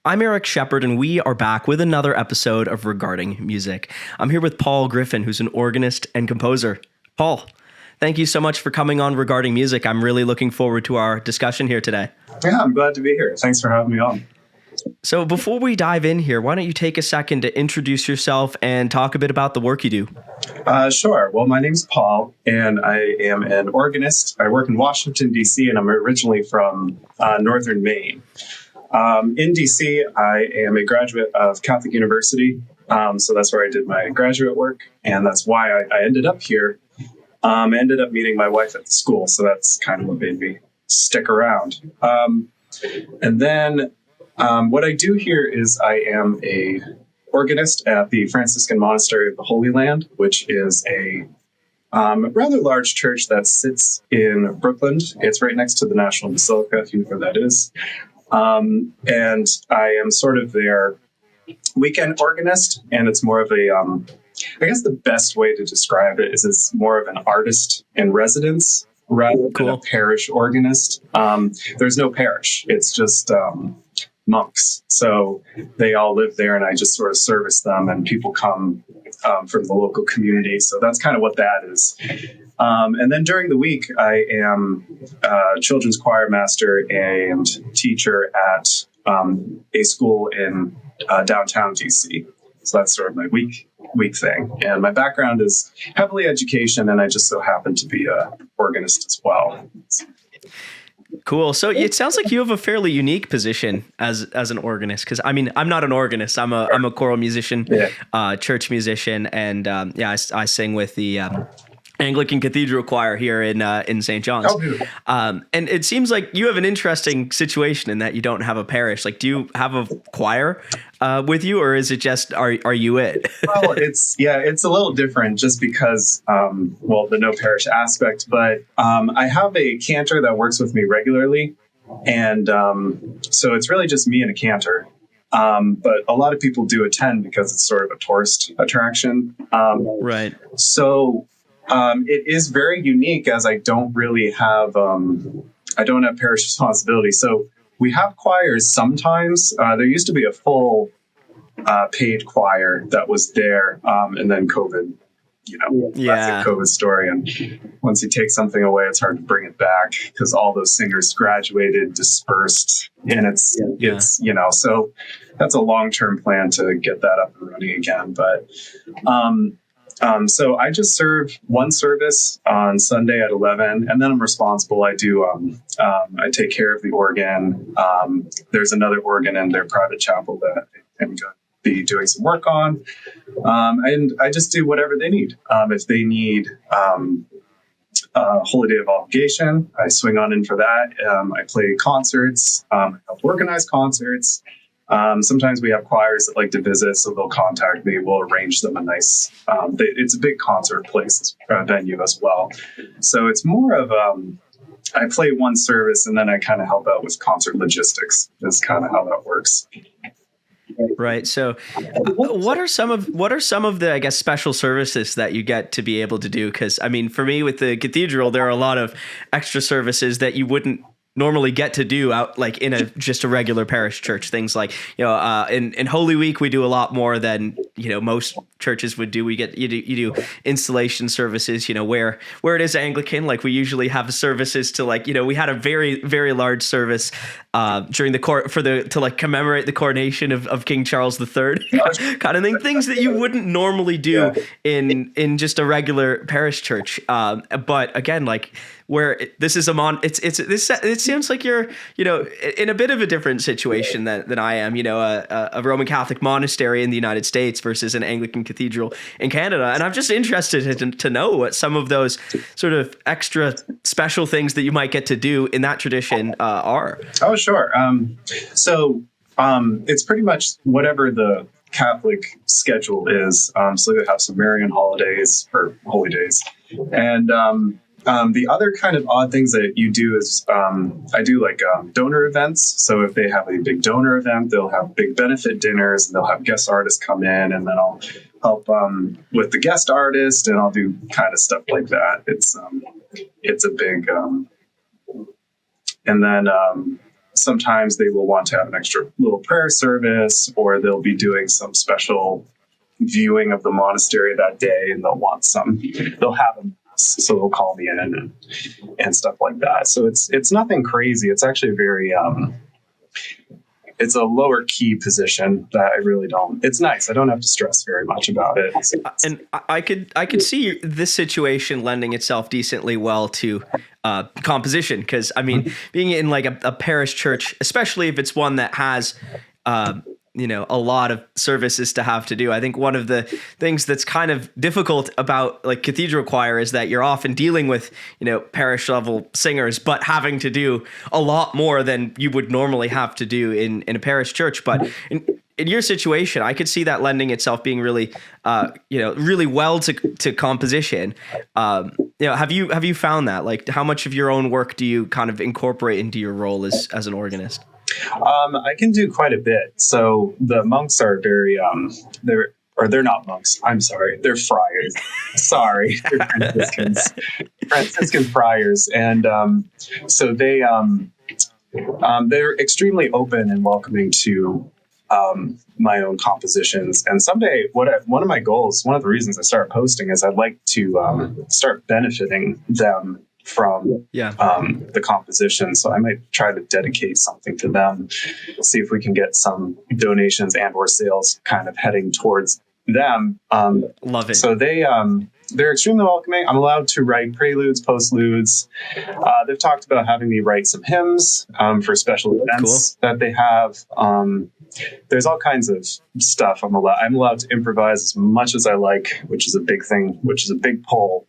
I'm Eric Shepard, and we are back with another episode of Regarding Music. I'm here with Paul Griffin, who's an organist and composer. Paul, thank you so much for coming on Regarding Music. I'm really looking forward to our discussion here today. Yeah, I'm glad to be here. Thanks for having me on. So before we dive in here, why don't you take a second to introduce yourself and talk a bit about the work you do? Sure. Well, my name's Paul, and I am an organist. I work in Washington, D.C., and I'm originally from northern Maine. In D.C., I am a graduate of Catholic University, so that's where I did my graduate work, and that's why I ended up here. I ended up meeting my wife at the school, so that's kind of what made me stick around. And then what I do here is I am a organist at the Franciscan Monastery of the Holy Land, which is a rather large church that sits in Brooklyn. It's right next to the National Basilica, if you know where that is. And I am sort of their weekend organist, and it's more of a, I guess the best way to describe it is it's more of an artist in residence rather than a parish organist. There's no parish. It's just monks. So they all live there, and I just sort of service them, and people come from the local community. So that's kind of what that is. And then during the week, I am a children's choir master and teacher at a school in downtown DC. So that's sort of my week thing. And my background is heavily education, and I just so happen to be an organist as well. Cool. So it sounds like you have a fairly unique position as an organist, because I mean, I'm not an organist. I'm a choral musician, church musician, and I sing with the Anglican Cathedral Choir here in St. John's. And it seems like you have an interesting situation in that you don't have a parish. Like, do you have a choir with you, or is it just are you it? Well, it's a little different just because the no parish aspect. But I have a cantor that works with me regularly, and so it's really just me and a cantor. But a lot of people do attend because it's sort of a tourist attraction. Right. So. It is very unique, as I don't really have parish responsibility. So we have choirs sometimes. There used to be a full paid choir that was there, and then COVID, that's a COVID story. And once you take something away, it's hard to bring it back because all those singers graduated, dispersed, and it's so that's a long-term plan to get that up and running again. But so I just serve one service on Sunday at 11, and then I'm responsible. I I take care of the organ. There's another organ in their private chapel that I'm going to be doing some work on. And I just do whatever they need. If they need Holy Day of Obligation, I swing on in for that. I play concerts. I help organize concerts. Sometimes we have choirs that like to visit, so they'll contact me. We'll arrange them a nice, it's a big concert place, venue as well. So it's more of, I play one service and then I kind of help out with concert logistics. That's kind of how that works. Right. So what are some of the, I guess, special services that you get to be able to do? Because I mean, for me with the cathedral, there are a lot of extra services that you wouldn't normally get to do out like in just a regular parish church. Things like, in Holy Week, we do a lot more than, most churches would do. You do installation services, where it is Anglican, like we usually have services to we had a very, very large service during the to commemorate the coronation of King Charles III kind of thing, things that you wouldn't normally do in just a regular parish church. But again, where this is it seems like you're, in a bit of a different situation than I am, a Roman Catholic monastery in the United States versus an Anglican cathedral in Canada. And I'm just interested to know what some of those sort of extra special things that you might get to do in that tradition are. Oh, sure. So it's pretty much whatever the Catholic schedule is. So they have some Marian holidays or holy days. And the other kind of odd things that you do is I do donor events. So if they have a big donor event, they'll have big benefit dinners, and they'll have guest artists come in, and then I'll help with the guest artist, and I'll do kind of stuff like that. It's a big and then sometimes they will want to have an extra little prayer service, or they'll be doing some special viewing of the monastery that day, and they'll have a mass, so they'll call me in and stuff like that. So it's nothing crazy. It's actually very it's a lower key position that I really don't. It's nice. I don't have to stress very much about it. And I could see this situation lending itself decently well to composition, because I mean, being in like a parish church, especially if it's one that has a lot of services to have to do. I think one of the things that's kind of difficult about like cathedral choir is that you're often dealing with, parish level singers, but having to do a lot more than you would normally have to do in a parish church. But in your situation, I could see that lending itself being really, really well to composition. Have you found that? Like, how much of your own work do you kind of incorporate into your role as an organist? I can do quite a bit. So the monks are very, they're not monks. I'm sorry. They're friars. Sorry. They're Franciscan friars. And so they're extremely open and welcoming to my own compositions. And someday, one of my goals, one of the reasons I started posting is I'd like to start benefiting them from the composition. So I might try to dedicate something to them, see if we can get some donations and or sales kind of heading towards them. Love it. So they're extremely welcoming. I'm allowed to write preludes, postludes. They've talked about having me write some hymns for special events that they have. There's all kinds of stuff. I'm allowed to improvise as much as I like, which is a big thing, which is a big pull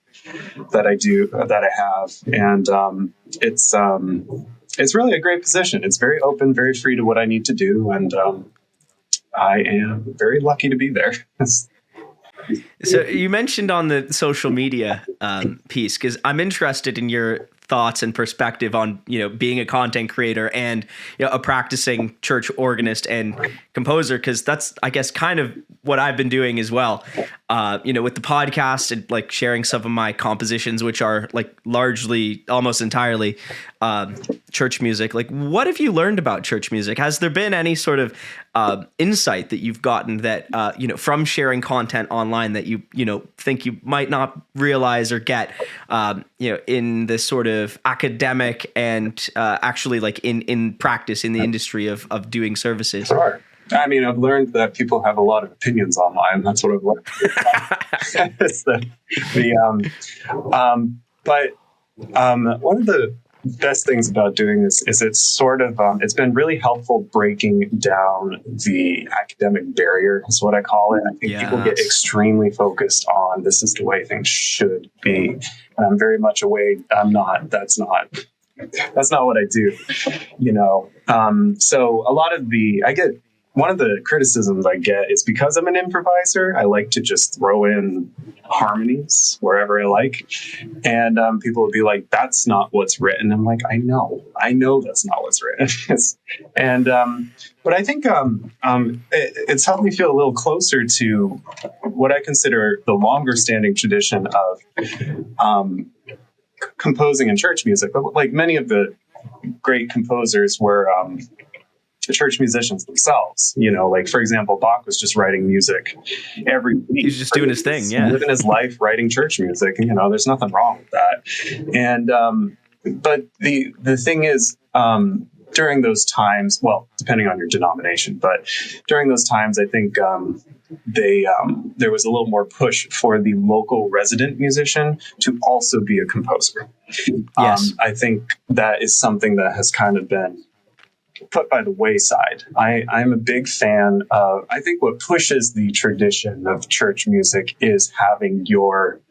that I have. And it's really a great position. It's very open, very free to what I need to do. And I am very lucky to be there. So you mentioned on the social media piece, because I'm interested in your thoughts and perspective on, being a content creator and, a practicing church organist and composer, because that's, I guess, kind of what I've been doing as well. With the podcast and like sharing some of my compositions, which are like largely, almost entirely church music. Like, what have you learned about church music? Has there been any sort of insight that you've gotten that, from sharing content online that you think you might not realize or get, in this sort of academic and actually like in practice in the industry of doing services? Sure. I mean, I've learned that people have a lot of opinions online. That's what I've learned. But one of the best things about doing this is it's sort of it's been really helpful breaking down the academic barrier, is what I call it. I think people get extremely focused on this is the way things should be, and I'm very much away. I'm not. That's not what I do. So a lot of one of the criticisms I get is because I'm an improviser, I like to just throw in harmonies wherever I like. And people would be like, that's not what's written. I'm like, I know that's not what's written. But I think it's helped me feel a little closer to what I consider the longer standing tradition of composing in church music. But like many of the great composers were church musicians themselves, like for example, Bach was just writing music every week. He's just doing his thing, living his life writing church music. There's nothing wrong with that. And but the thing is, during those times, well, depending on your denomination, but during those times, I think there was a little more push for the local resident musician to also be a composer. Yes, I think that is something that has kind of been put by the wayside. I'm a big fan of, I think what pushes the tradition of church music is having your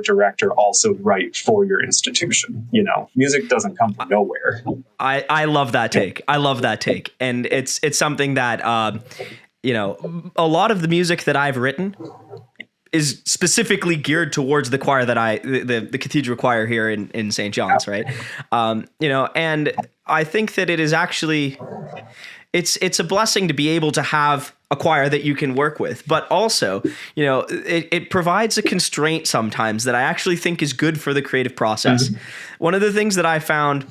director also write for your institution. Music doesn't come from nowhere. I love that take. And it's something that, a lot of the music that I've written is specifically geared towards the choir that the cathedral choir here in St. John's, right? And I think that it is actually, it's a blessing to be able to have a choir that you can work with, but also, it provides a constraint sometimes that I actually think is good for the creative process. Mm-hmm. One of the things that I found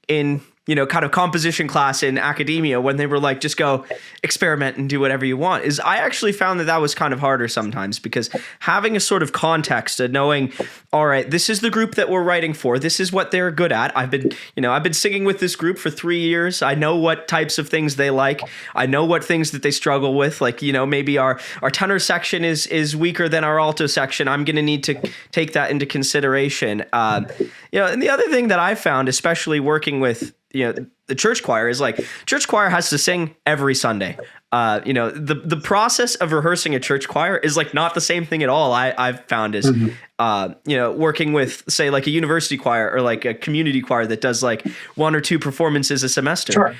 in kind of composition class in academia when they were like, just go experiment and do whatever you want, is I actually found that was kind of harder sometimes, because having a sort of context and knowing, all right, this is the group that we're writing for. This is what they're good at. I've been singing with this group for 3 years. I know what types of things they like. I know what things that they struggle with. Like, maybe our tenor section is weaker than our alto section. I'm going to need to take that into consideration. And the other thing that I found, especially working with the church choir, is like, church choir has to sing every Sunday. The process of rehearsing a church choir is like not the same thing at all. I've found is, working with, say, like a university choir or like a community choir that does like 1 or 2 performances a semester. Sure.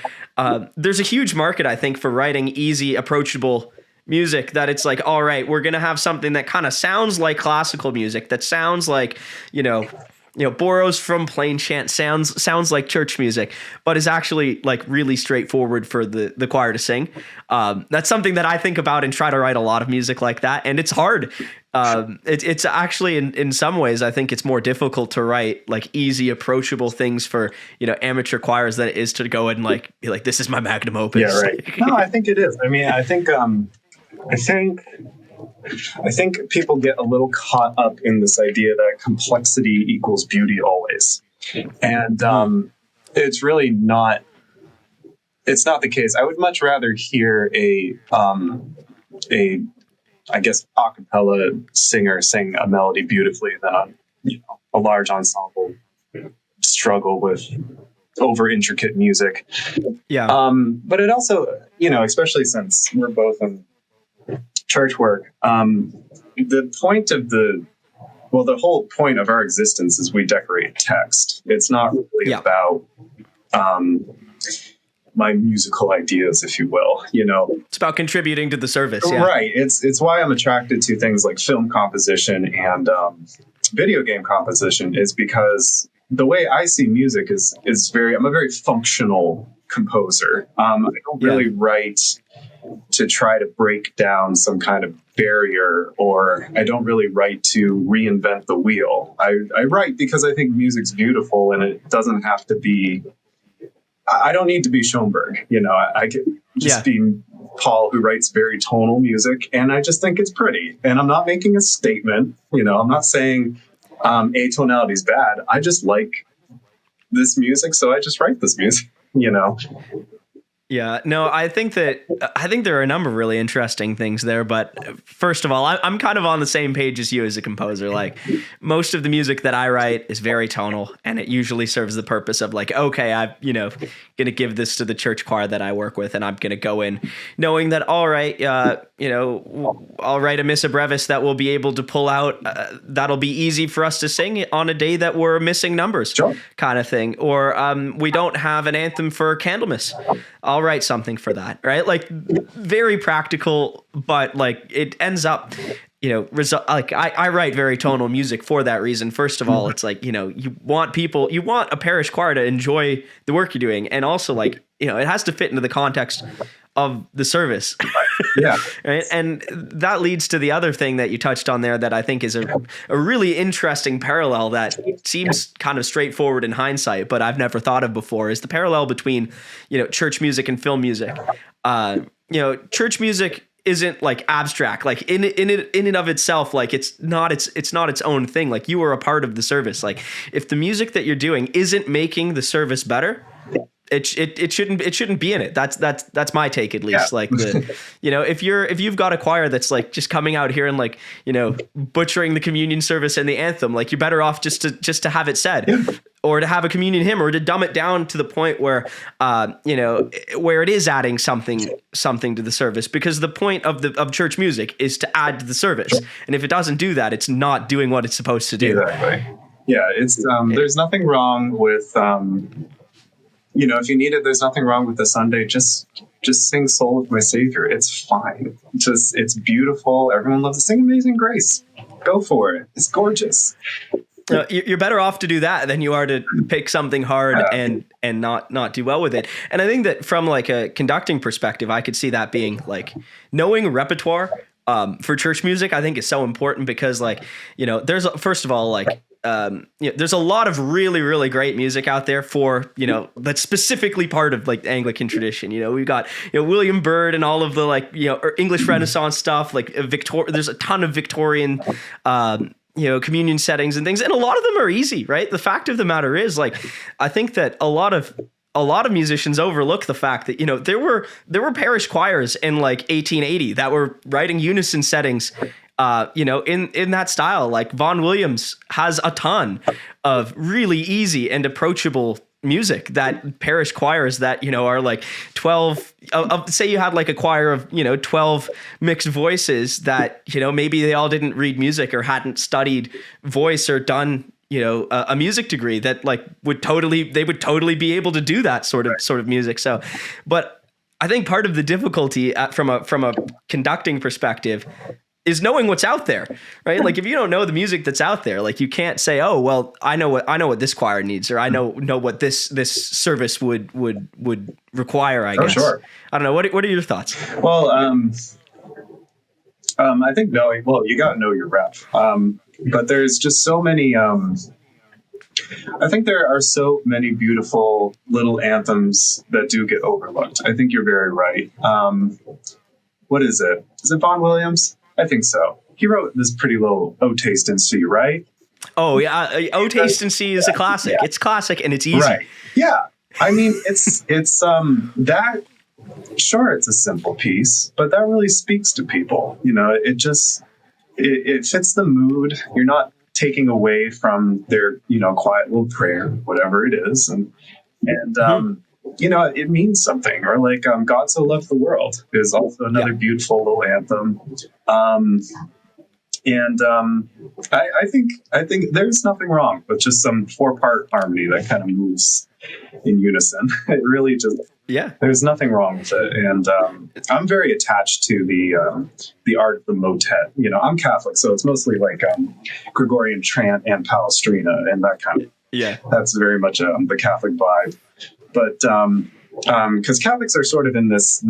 There's a huge market, I think, for writing easy, approachable music, that it's like, all right, we're going to have something that kind of sounds like classical music, that sounds like, borrows from plain chant, sounds like church music, but is actually like really straightforward for the choir to sing. That's something that I think about and try to write a lot of music like that. And it's hard. It's actually in some ways, I think it's more difficult to write like easy, approachable things for, amateur choirs than it is to go and like be like, this is my magnum opus. Yeah, right. No, I think it is. I mean, I think people get a little caught up in this idea that complexity equals beauty always. And it's really not, it's not the case. I would much rather hear a I guess, a cappella singer sing a melody beautifully than a large ensemble struggle with over intricate music. Yeah. But it also, especially since we're both in church work, the whole point of our existence is we decorate text. It's not really about my musical ideas, if you will. It's about contributing to the service. Yeah. Right. It's why I'm attracted to things like film composition and video game composition, is because the way I see music is I'm a very functional composer. I don't really write to try to break down some kind of barrier, or I don't really write to reinvent the wheel. I write because I think music's beautiful, and it doesn't have to be, I don't need to be Schoenberg. I can just be Paul, who writes very tonal music, and I just think it's pretty. And I'm not making a statement. I'm not saying atonality is bad. I just like this music, so I just write this music. Yeah, no, I think there are a number of really interesting things there. But first of all, I'm kind of on the same page as you as a composer. Like, most of the music that I write is very tonal, and it usually serves the purpose of like, okay, I'm going to give this to the church choir that I work with, and I'm going to go in knowing that, all right, I'll write a Missa Brevis that we'll be able to pull out. That'll be easy for us to sing on a day that we're missing numbers, kind of thing. Or we don't have an anthem for Candlemas. I'll write something for that, right? Like, very practical, but like it ends up, like I write very tonal music for that reason. First of all, it's like, you want a parish choir to enjoy the work you're doing. And also, like, it has to fit into the context of the service. Yeah. Right. And that leads to the other thing that you touched on there that I think is a really interesting parallel that seems kind of straightforward in hindsight, but I've never thought of before, is the parallel between, church music and film music. Church music isn't like abstract, like in and of itself, like it's not its own thing. Like, you are a part of the service. Like, if the music that you're doing isn't making the service better, it shouldn't be in it. That's my take, at least. Like, if you've got a choir that's like just coming out here and like, butchering the communion service and the anthem, like, you're better off just to have it said, or to have a communion hymn, or to dumb it down to the point where where it is adding something to the service, because the point of church music is to add to the service. And if it doesn't do that, it's not doing what it's supposed to do. Exactly. Yeah, it's there's nothing wrong with if you need it, there's nothing wrong with the Sunday. Just sing Soul of My Savior. It's fine. It's beautiful. Everyone loves to sing Amazing Grace. Go for it. It's gorgeous. You're better off to do that than you are to pick something hard and not do well with it. And I think that from like a conducting perspective, I could see that being like knowing repertoire for church music, I think is so important, because like, there's, first of all, like, there's a lot of really, really great music out there for, that's specifically part of like the Anglican tradition. We've got, William Byrd and all of the like, English Renaissance stuff, like there's a ton of Victorian, communion settings and things. And a lot of them are easy, right? The fact of the matter is, like, I think that a lot of musicians overlook the fact that, there were parish choirs in like 1880 that were writing unison settings, in that style. Like Vaughan Williams has a ton of really easy and approachable music that parish choirs that, are like 12, say you had like a choir of, 12 mixed voices that, maybe they all didn't read music or hadn't studied voice or done, a music degree, that like would totally be able to do that sort of music. So, but I think part of the difficulty from a conducting perspective is knowing what's out there, right? Like if you don't know the music that's out there, like you can't say, oh, well, I know what this choir needs, or I know what this service would require, I guess. Sure. I don't know. What are your thoughts? Well, I think you got to know your rep. But there's just so many, I think there are so many beautiful little anthems that do get overlooked. I think you're very right. What is it? Is it Vaughan Williams? I think so. He wrote this pretty little O Taste in C, right? Oh yeah, O Taste in C is a classic. Yeah. It's classic and it's easy. Right. Yeah. I mean, it's that. Sure, it's a simple piece, but that really speaks to people. It fits the mood. You're not taking away from their quiet little prayer, whatever it is, and it means something. Or like God So Loved the World is also another beautiful little anthem. I think there's nothing wrong with just some 4-part harmony that kind of moves in unison. It really just, there's nothing wrong with it. And I'm very attached to the art of the motet. I'm Catholic, so it's mostly like Gregorian chant and Palestrina and that kind of, that's very much the Catholic vibe. But because Catholics are sort of in this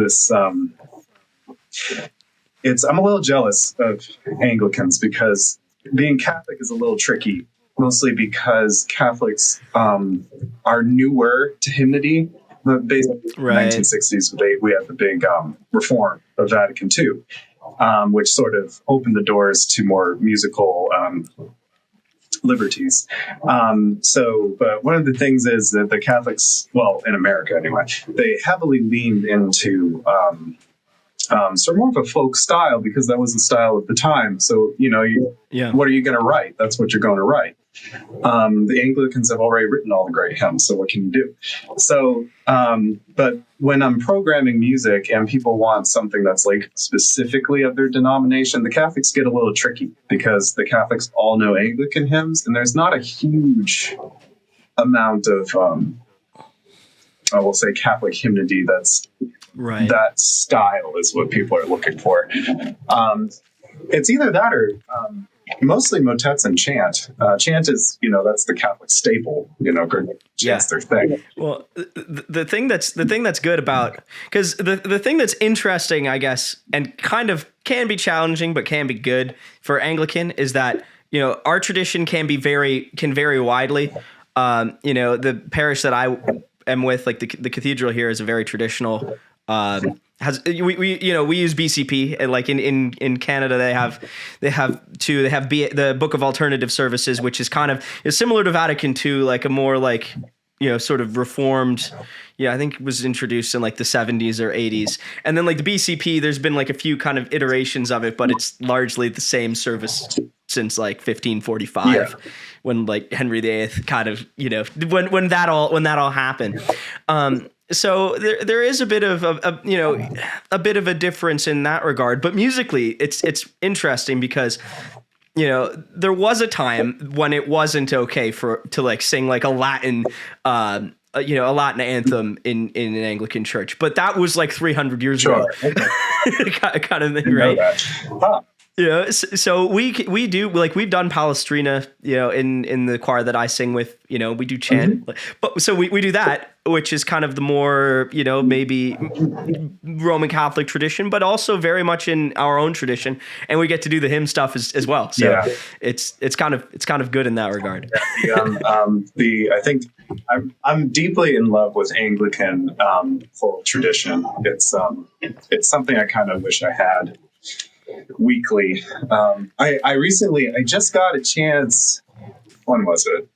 I'm a little jealous of Anglicans because being Catholic is a little tricky, mostly because Catholics are newer to hymnody. But basically, in the 1960s, we had the big reform of Vatican II, which sort of opened the doors to more musical liberties. But one of the things is that the Catholics, well, in America anyway, they heavily leaned into sort of more of a folk style because that was the style of the time. So, what are you going to write? That's what you're going to write. The Anglicans have already written all the great hymns, so what can you do? So, but when I'm programming music and people want something that's like specifically of their denomination, the Catholics get a little tricky because the Catholics all know Anglican hymns, and there's not a huge amount of, I will say, Catholic hymnody that's that style is what people are looking for. It's either that or mostly motets and chant. Chant is, that's the Catholic staple. Chant's their thing. Well, the thing that's good about, because the thing that's interesting, I guess, and kind of can be challenging but can be good for Anglican is that our tradition can vary widely. The parish that I am with, like the cathedral here, is a very traditional. We use BCP, and like in Canada they have the Book of Alternative Services, which is kind of similar to Vatican II, like a more like sort of reformed. I think it was introduced in like the 70s or 80s, and then like the BCP, there's been like a few kind of iterations of it, but it's largely the same service since like 1545, when like Henry VIII kind of when that all happened. So there is a bit of a bit of a difference in that regard, but musically it's interesting because there was a time when it wasn't okay to like sing like a Latin a Latin anthem in an Anglican church, but that was like 300 years ago, kind of thing, right? So we do, like, we've done Palestrina, in the choir that I sing with, we do chant, but so we do that, which is kind of the more, maybe Roman Catholic tradition, but also very much in our own tradition, and we get to do the hymn stuff as well. So Yeah. it's kind of good in that regard. I think I'm deeply in love with Anglican choral tradition. It's something I kind of wish I had weekly. I just got a chance. When was it?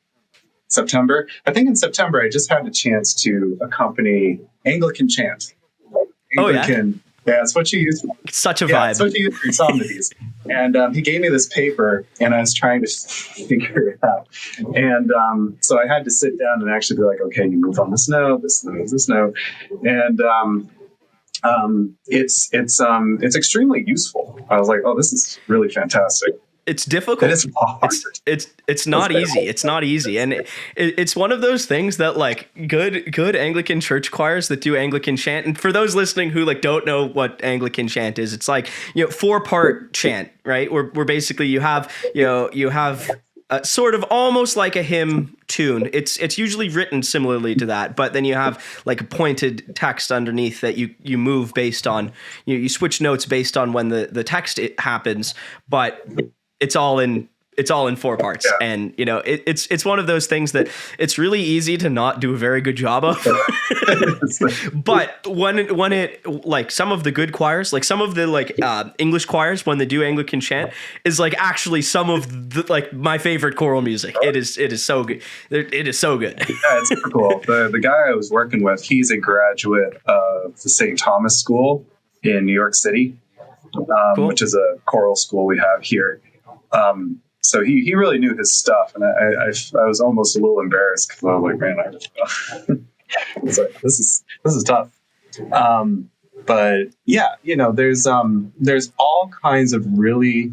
September. I think in September I just had a chance to accompany Anglican chant. Anglican. Yeah, it's what you use. It's such a vibe. It's what you use for psalmodies. And he gave me this paper, and I was trying to figure it out. And so I had to sit down and actually be like, okay, you move on this note, this note, this note, and it's extremely useful. I was like, oh, this is really fantastic. It's difficult. It is hard. It's not easy. It's not easy, and it's one of those things that, like, good Anglican church choirs that do Anglican chant. And for those listening who, like, don't know what Anglican chant is, it's like, 4-part chant, right? Where basically you have sort of almost like a hymn tune. It's usually written similarly to that, but then you have like a pointed text underneath that you move based on. You switch notes based on when the text happens, but it's all in 4 parts. Yeah. And it's one of those things that it's really easy to not do a very good job of. But when it like some of the good choirs, like some of the like English choirs, when they do Anglican chant, is like actually some of the, like, my favorite choral music. It is so good. It is so good. Yeah, it's super cool. The guy I was working with, he's a graduate of the St. Thomas School in New York City, cool. Which is a choral school we have here. So he really knew his stuff, and I was almost a little embarrassed because I was like, man, I don't know. It's like, this is tough. But yeah, there's all kinds of really,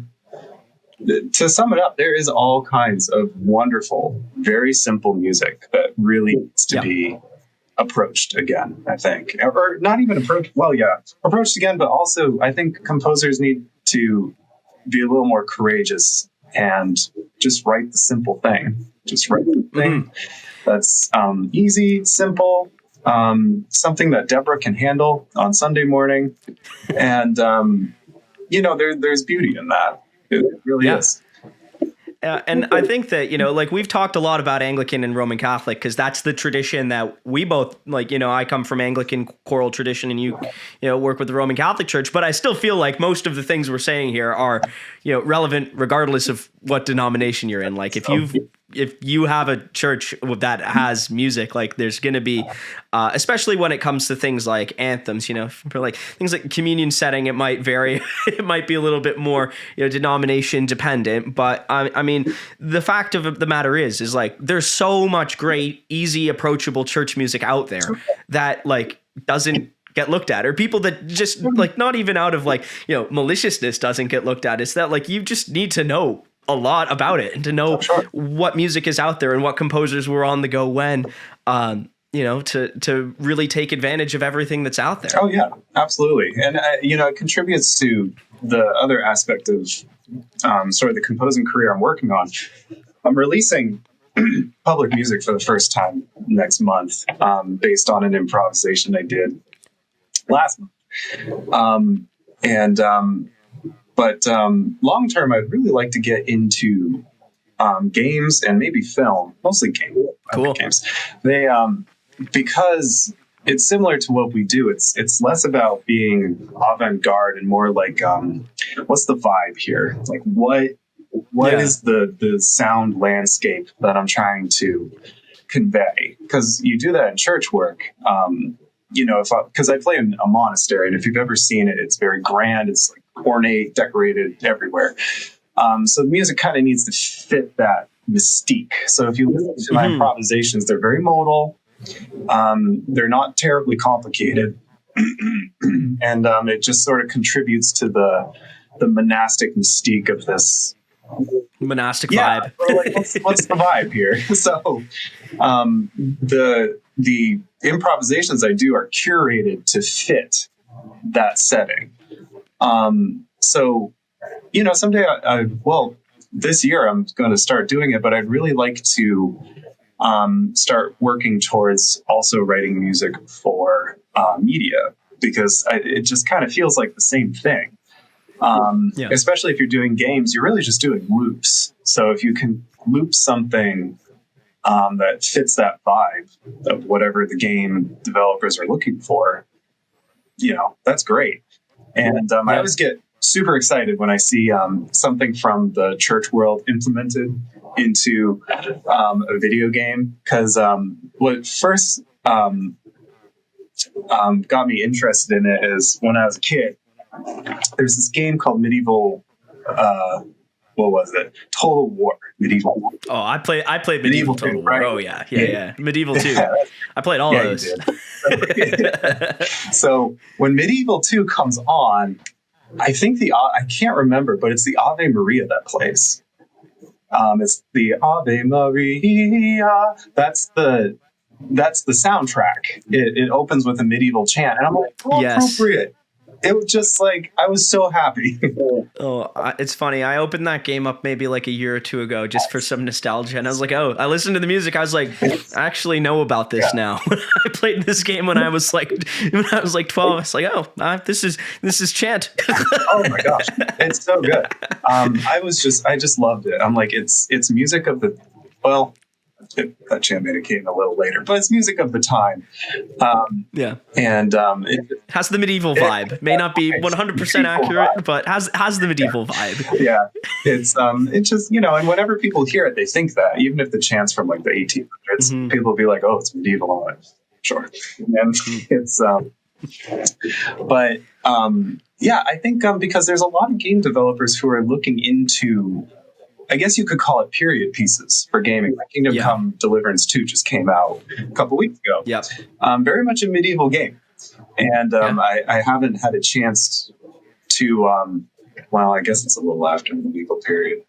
to sum it up, there is all kinds of wonderful, very simple music that really needs to be approached again, I think. Or not even approached, approached again, but also I think composers need to be a little more courageous and just write the simple thing. Just write the thing that's easy, simple, something that Deborah can handle on Sunday morning. And, there's beauty in that. It really is. And I think that, like, we've talked a lot about Anglican and Roman Catholic because that's the tradition that we both, like, I come from Anglican choral tradition and you work with the Roman Catholic Church. But I still feel like most of the things we're saying here are, relevant regardless of what denomination you're in. Like, if you have a church that has music, like, there's going to be, especially when it comes to things like anthems, for like things like communion setting, it might vary. It might be a little bit more, denomination dependent. But I mean, the fact of the matter is like, there's so much great, easy, approachable church music out there that, like, doesn't get looked at, or people that just, like, not even out of, like, maliciousness doesn't get looked at. It's that, like, you just need to know a lot about it and to know what music is out there and what composers were on the go when, to really take advantage of everything that's out there. Oh yeah, absolutely. And, it contributes to the other aspect of sort of the composing career I'm working on. I'm releasing public music for the first time next month, based on an improvisation I did last month. But long term, I'd really like to get into games and maybe film, mostly games. Cool. Games. They because it's similar to what we do. It's less about being avant-garde and more like what's the vibe here? Like what is the sound landscape that I'm trying to convey? Because you do that in church work. Because I play in a monastery, and if you've ever seen it, it's very grand. It's like ornate, decorated everywhere. So the music kind of needs to fit that mystique. So if you listen to my improvisations, they're very modal. They're not terribly complicated. And it just sort of contributes to the monastic mystique of this monastic vibe. Like, what's the vibe here? So the improvisations I do are curated to fit that setting. So someday well, this year I'm going to start doing it, but I'd really like to start working towards also writing music for media, because it just kind of feels like the same thing. Especially if you're doing games, you're really just doing loops. So if you can loop something that fits that vibe of whatever the game developers are looking for, that's great. And I always get super excited when I see something from the church world implemented into a video game, because what first got me interested in it is when I was a kid. There's this game called Medieval. What was it? Total War. Medieval War. Oh, I played Medieval Total War. Right? Oh yeah. Medieval 2. I played all of those. So when Medieval 2 comes on, I think I can't remember, but it's the Ave Maria that plays. It's the Ave Maria. That's the soundtrack. It opens with a medieval chant, and I'm like, appropriate. It was just like, I was so happy. It's funny. I opened that game up maybe like a year or two ago just for some nostalgia. And I was like, I listened to the music. I was like, I actually know about this now. I played this game when I was like 12. I was like, this is chant. Oh my gosh. It's so good. I just loved it. I'm like, it's music of the, that chant made it came a little later, but it's music of the time. And it has the medieval vibe. May not be 100% accurate, but has the medieval vibe. Yeah, it's just, and whenever people hear it, they think that, even if the chant's from like the 1800s, people will be like, oh, it's medieval. Sure. And it's but I think because there's a lot of game developers who are looking into, I guess you could call it period pieces for gaming. Like Kingdom Come Deliverance 2 just came out a couple weeks ago. Yep. Very much a medieval game. And I haven't had a chance to, I guess it's a little after the medieval period,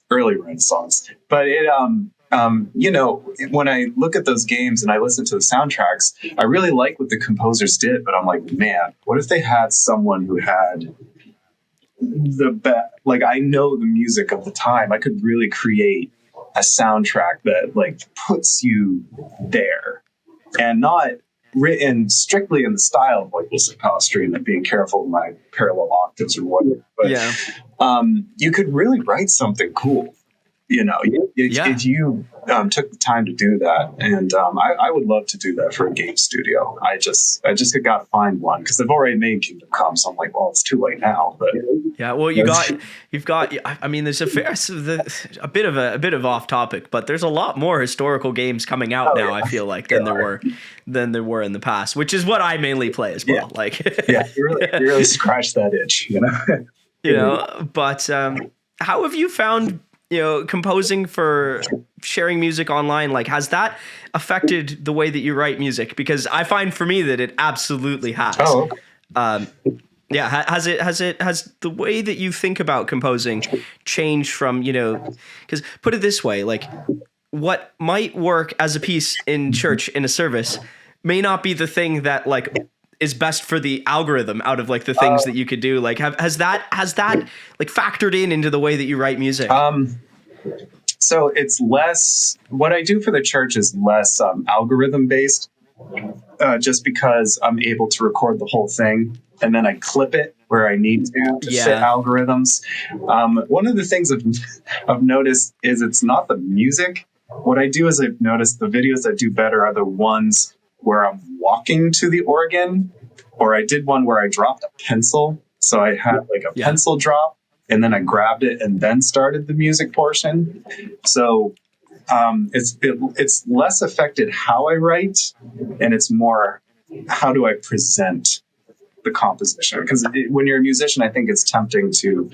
early Renaissance. But it, when I look at those games and I listen to the soundtracks, I really like what the composers did. But I'm like, man, what if they had someone who had the best, like, I know the music of the time. I could really create a soundtrack that like puts you there, and not written strictly in the style of like Wilson Palestine and being careful with my parallel octaves or whatever. But you could really write something cool. If you took the time to do that, and I would love to do that for a game studio. I just got to find one, because they've already made Kingdom Come, so I'm like, well, it's too late now. But you've got. I mean, there's a bit of off topic, but there's a lot more historical games coming out now. I feel like than there were in the past, which is what I mainly play as well. You really scratch that itch, But how have you found, composing for sharing music online? Like, has that affected the way that you write music? Because I find for me that it absolutely has. Oh, okay. Has the way that you think about composing changed from, because put it this way, like what might work as a piece in church in a service may not be the thing that like is best for the algorithm out of like the things that you could do. Like, has that like factored into the way that you write music? So it's less, what I do for the church is less algorithm based, just because I'm able to record the whole thing and then I clip it where I need to fit algorithms. One of the things I've noticed is it's not the music. What I do is I've noticed the videos that do better are the ones where I'm walking to the organ, or I did one where I dropped a pencil. So I had like a pencil drop, and then I grabbed it and then started the music portion. So it's less affected how I write, and it's more how do I present the composition. Because when you're a musician, I think it's tempting to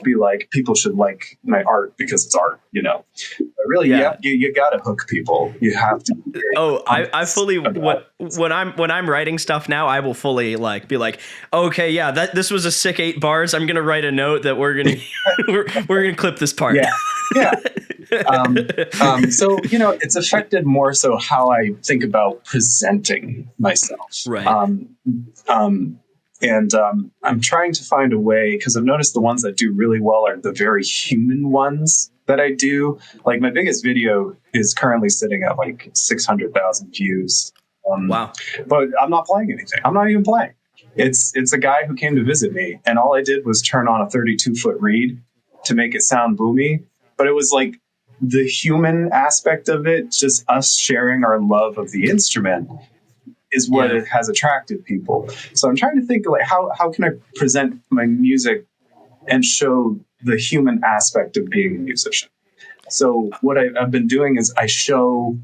be like, people should like my art because it's art, But really, you got to hook people. You have to. I fully when I'm writing stuff now, I will fully like be like, okay, this was a sick 8 bars. I'm gonna write a note that we're gonna we're gonna clip this part. So it's affected more so how I think about presenting myself. Right. And I'm trying to find a way, because I've noticed the ones that do really well are the very human ones that I do. Like my biggest video is currently sitting at like 600,000 views. Wow. But I'm not playing anything. I'm not even playing. It's a guy who came to visit me, and all I did was turn on a 32-foot reed to make it sound boomy. But it was like the human aspect of it, just us sharing our love of the instrument, is what it has attracted people. So I'm trying to think, like, how can I present my music and show the human aspect of being a musician? So what I've been doing is I show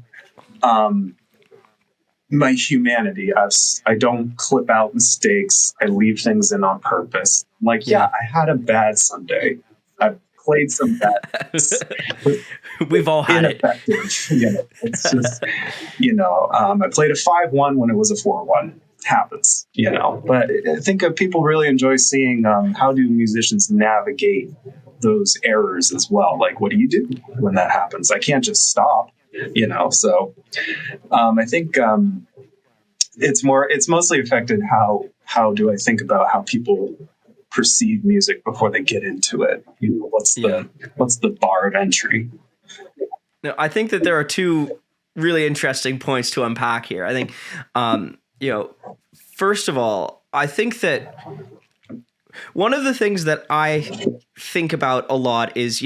my humanity. I don't clip out mistakes. I leave things in on purpose. I'm like, I had a bad Sunday. I played some bad notes. We've all had it. It's just, I played a 5-1 when it was a 4-1. Happens, But I think people really enjoy seeing how do musicians navigate those errors as well. Like, what do you do when that happens? I can't just stop, So I think it's mostly affected how do I think about how people perceive music before they get into it. What's the bar of entry? No, I think that there are two really interesting points to unpack here. I think, first of all, I think that one of the things that I think about a lot is,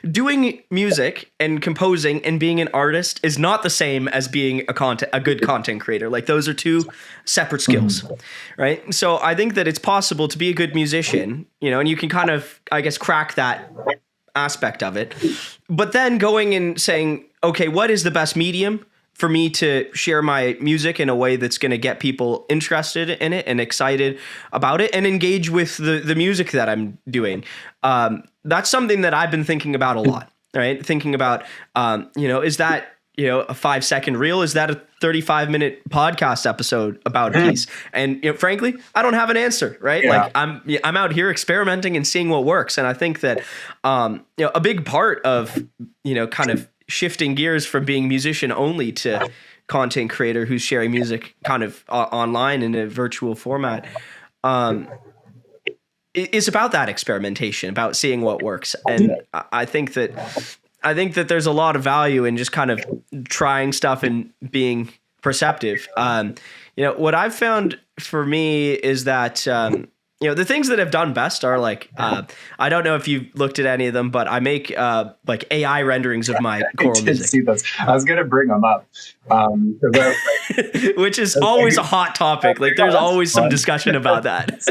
doing music and composing and being an artist is not the same as being a good content creator. Like, those are two separate skills, right? So I think that it's possible to be a good musician, and you can kind of, I guess, crack that aspect of it. But then going and saying, okay, what is the best medium for me to share my music in a way that's going to get people interested in it and excited about it and engage with the music that I'm doing? That's something that I've been thinking about a lot, right? Thinking about, is that, a 5-second reel? Is that a 35-minute podcast episode about a piece? And frankly, I don't have an answer, right? Like I'm out here experimenting and seeing what works. And I think that, a big part of, kind of shifting gears from being musician only to content creator who's sharing music kind of online in a virtual format, is about that experimentation, about seeing what works. And I think that there's a lot of value in just kind of trying stuff and being perceptive. What I've found for me is that, the things that have done best are like, I don't know if you've looked at any of them, but I make like AI renderings of my choral music. See those. I was going to bring them up. Which is always a hot topic. Like, there's always some discussion about that.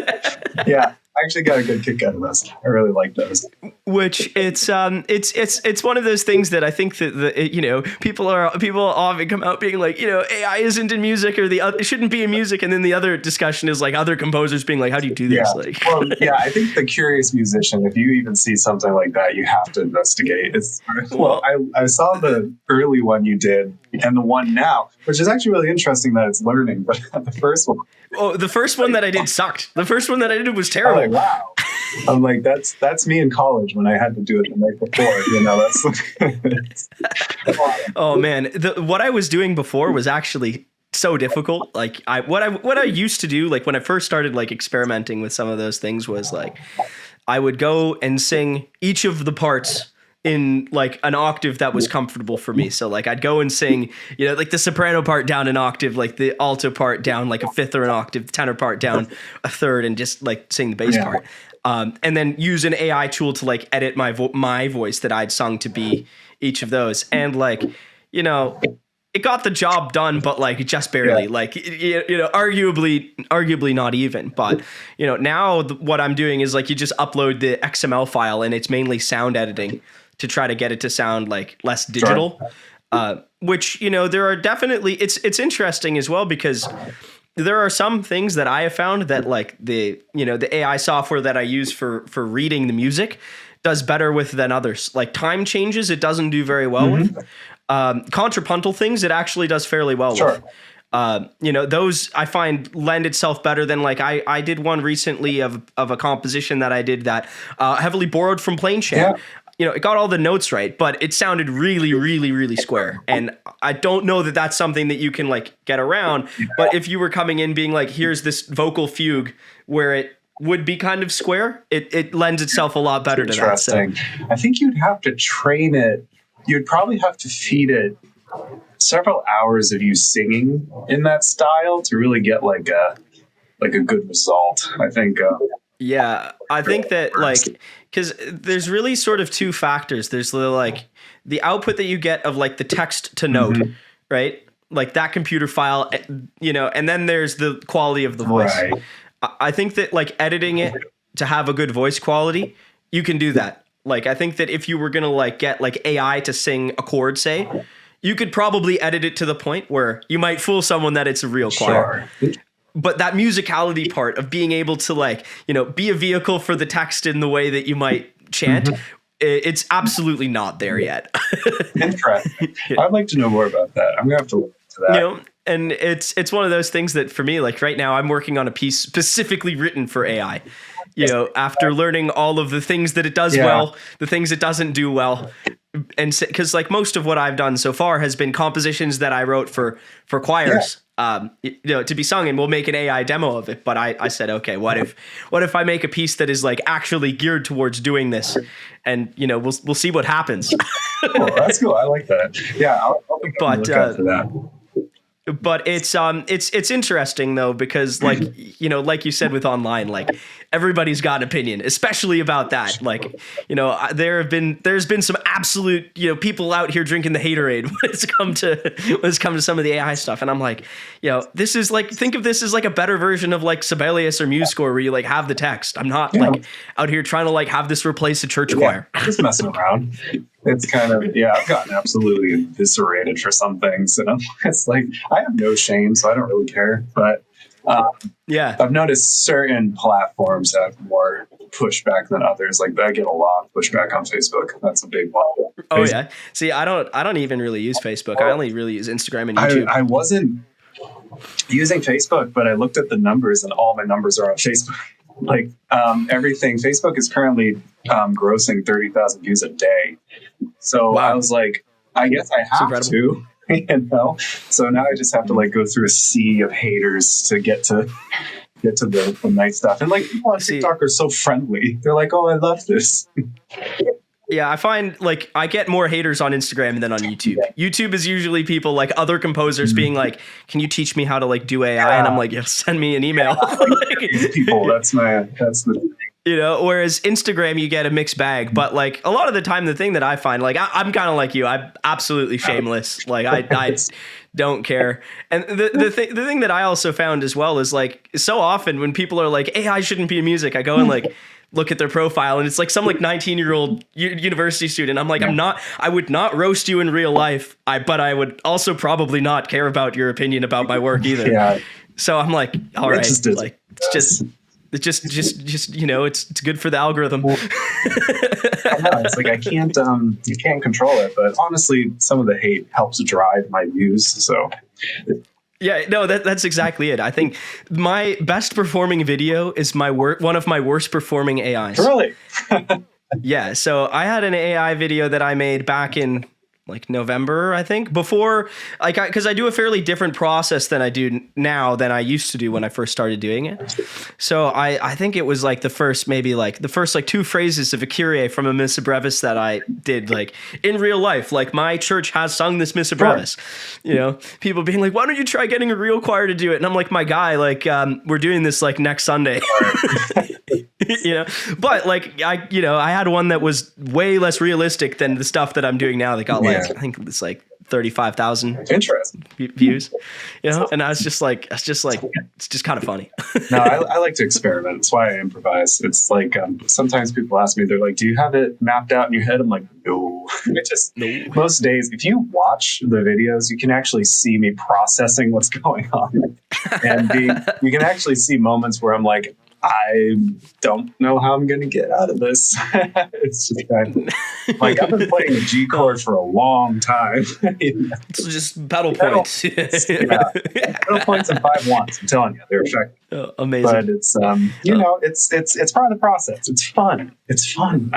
Yeah. I actually got a good kick out of those. I really like those. Which it's one of those things that I think that people often come out being like, AI isn't in music, or it shouldn't be in music, and then the other discussion is like other composers being like, how do you do this? I think the curious musician, if you even see something like that, you have to investigate. I saw the early one you did and the one now, which is actually really interesting that it's learning. But the first one. Oh, the first one that I did sucked. The first one that I did was terrible. Oh, wow. I'm like, that's me in college when I had to do it the night before. That's. Oh man, what I was doing before was actually so difficult. Like what I used to do, like when I first started like experimenting with some of those things, was like I would go and sing each of the parts in like an octave that was comfortable for me. So like I'd go and sing, like the soprano part down an octave, like the alto part down like a fifth or an octave, the tenor part down a third, and just like sing the bass part. And then use an AI tool to like edit my voice that I'd sung to be each of those. And like, it got the job done, but like just barely, like, arguably not even. But, now what I'm doing is like, you just upload the XML file and it's mainly sound editing to try to get it to sound like less digital, which, there are definitely, it's interesting as well, because there are some things that I have found that like the AI software that I use for reading the music does better with than others. Like time changes, it doesn't do very well with. Contrapuntal things, it actually does fairly well with. Those I find lend itself better than like I did one recently of a composition that I did that heavily borrowed from Plane Share. it got all the notes right, but it sounded really, really, really square. And I don't know that that's something that you can like get around. But if you were coming in being like, here's this vocal fugue where it would be kind of square, it lends itself a lot better to that. So I think you'd have to train it. You'd probably have to feed it several hours of you singing in that style to really get like a good result. I think. Yeah, I think that like, because there's really sort of two factors. There's the output that you get of like the text to note, right? Like that computer file, and then there's the quality of the voice. Right. I think that like editing it to have a good voice quality, you can do that. Like, I think that if you were going to like get like AI to sing a chord, say, you could probably edit it to the point where you might fool someone that it's a real choir. Sure. But that musicality part of being able to like, be a vehicle for the text in the way that you might chant, it's absolutely not there yet. Interesting. I'd like to know more about that. I'm going to have to look into that. And it's one of those things that for me, like right now, I'm working on a piece specifically written for AI. After learning all of the things that it does well, the things it doesn't do well. And because like most of what I've done so far has been compositions that I wrote for choirs, to be sung, and we'll make an AI demo of it. But I said, okay, what if I make a piece that is like actually geared towards doing this, and we'll see what happens. Cool, that's cool. I like that. Yeah, I'll look out for that. But it's interesting though, because like like you said with online, like everybody's got an opinion, especially about that. Like there's been some absolute people out here drinking the haterade when it's come to some of the AI stuff, and I'm like, this is like, think of this as like a better version of like Sibelius or MuseScore where you like have the text. I'm not like out here trying to like have this replace a church choir. Just messing around. It's kind of, I've gotten absolutely eviscerated for some things. And it's like, I have no shame, so I don't really care. But I've noticed certain platforms have more pushback than others. Like I get a lot of pushback on Facebook. That's a big one. Oh, yeah. See, I don't even really use Facebook. I only really use Instagram and YouTube. I wasn't using Facebook, but I looked at the numbers and all my numbers are on Facebook. Like everything, Facebook is currently grossing 30,000 views a day. So I was like, I guess I have to, So now I just have to like go through a sea of haters to get to the nice stuff. And like people on TikTok are so friendly. They're like, oh, I love this. Yeah, I find like I get more haters on Instagram than on YouTube. YouTube is usually people like other composers being like, "Can you teach me how to like do AI?" And I'm like, send me an email. People, that's the whereas Instagram, you get a mixed bag. But like a lot of the time, the thing that I find, like I'm kind of like you, I'm absolutely shameless. Like I don't care. And the thing that I also found as well is like so often when people are like, AI shouldn't be in music, I go and like look at their profile and it's like some like 19-year-old university student. I'm like, I would not roast you in real life. But I would also probably not care about your opinion about my work either. Yeah. So I'm like, all right, it's just it's good for the algorithm. I know, it's like you can't control it, but honestly, some of the hate helps drive my views. So yeah, no, that's exactly it. I think my best performing video is one of my worst performing AIs. Really? Yeah. So I had an AI video that I made back in like November, I think, before, like, because I do a fairly different process than I do now than I used to do when I first started doing it. So I think it was like the first like two phrases of a Kyrie from a Missa Brevis that I did like in real life. Like my church has sung this Missa Brevis, people being like, why don't you try getting a real choir to do it? And I'm like, my guy, like, we're doing this like next Sunday. But like I had one that was way less realistic than the stuff that I'm doing now that got like I think it's like 35,000 views, and I was just like it's just kind of funny. No, I like to experiment. That's why I improvise. It's like sometimes people ask me, they're like, do you have it mapped out in your head? I'm like, no. Most days, if you watch the videos, you can actually see me processing what's going on, and you can actually see moments where I'm like, I don't know how I'm going to get out of this. It's just kind of like I've been playing the G chord for a long time. It's just pedal points. Pedal points and 5/1. I'm telling you, they're effective. Amazing. But it's it's part of the process. It's fun. It's fun.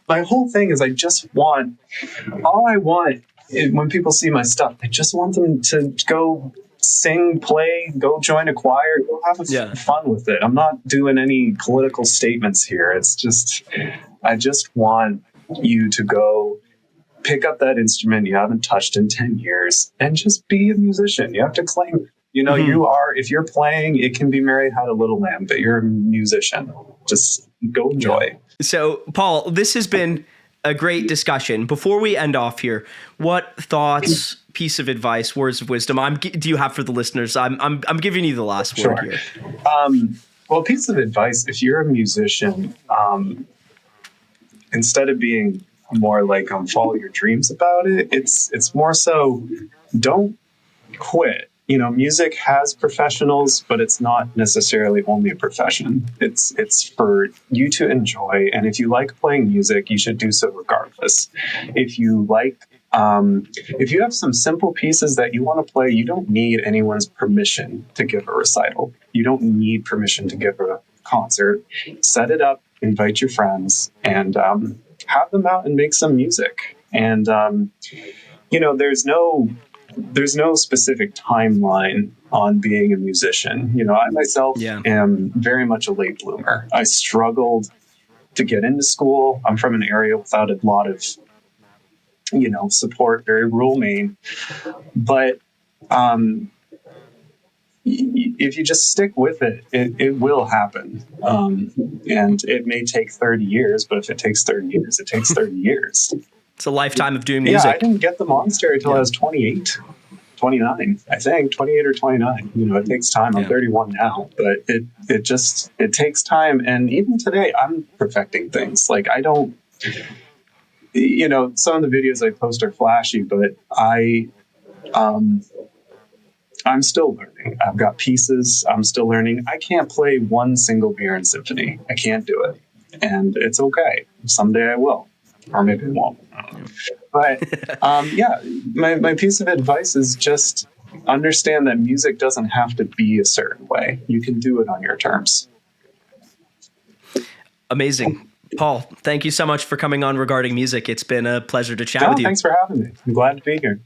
my whole thing is all I want when people see my stuff, I just want them to go sing, play, go join a choir, go have fun with it. I'm not doing any political statements here. It's just, I just want you to go pick up that instrument you haven't touched in 10 years and just be a musician. You have to claim it. You are, if you're playing, it can be Mary Had a Little Lamb, but you're a musician. Just go enjoy. Yeah. So, Paul, this has been a great discussion. Before we end off here, what thoughts, piece of advice, words of wisdom do you have for the listeners? I'm giving you the last word here. Well, piece of advice, if you're a musician, instead of being more like follow your dreams about it, it's more so don't quit. Music has professionals, but it's not necessarily only a profession. It's for you to enjoy. And if you like playing music, you should do so regardless. If you have some simple pieces that you want to play, you don't need anyone's permission to give a recital. You don't need permission to give a concert. Set it up, invite your friends, and have them out and make some music. And, there's no specific timeline on being a musician. I myself am very much a late bloomer. I struggled to get into school. I'm from an area without a lot of, support, very rural Maine. But if you just stick with it, it will happen. And it may take 30 years, but if it takes 30 years, it takes 30 years. It's a lifetime of doing music. Yeah, I didn't get the monastery until I was 29, I think, 28 or 29. It takes time. I'm 31 now, but it takes time. And even today, I'm perfecting things. Like I don't, some of the videos I post are flashy, but I'm still learning. I've got pieces. I'm still learning. I can't play one single Viren symphony. I can't do it. And it's okay. Someday I will. Or maybe it won't. But my piece of advice is just understand that music doesn't have to be a certain way. You can do it on your terms. Amazing. Paul, thank you so much for coming on Regarding Music. It's been a pleasure to chat with you. Thanks for having me. I'm glad to be here.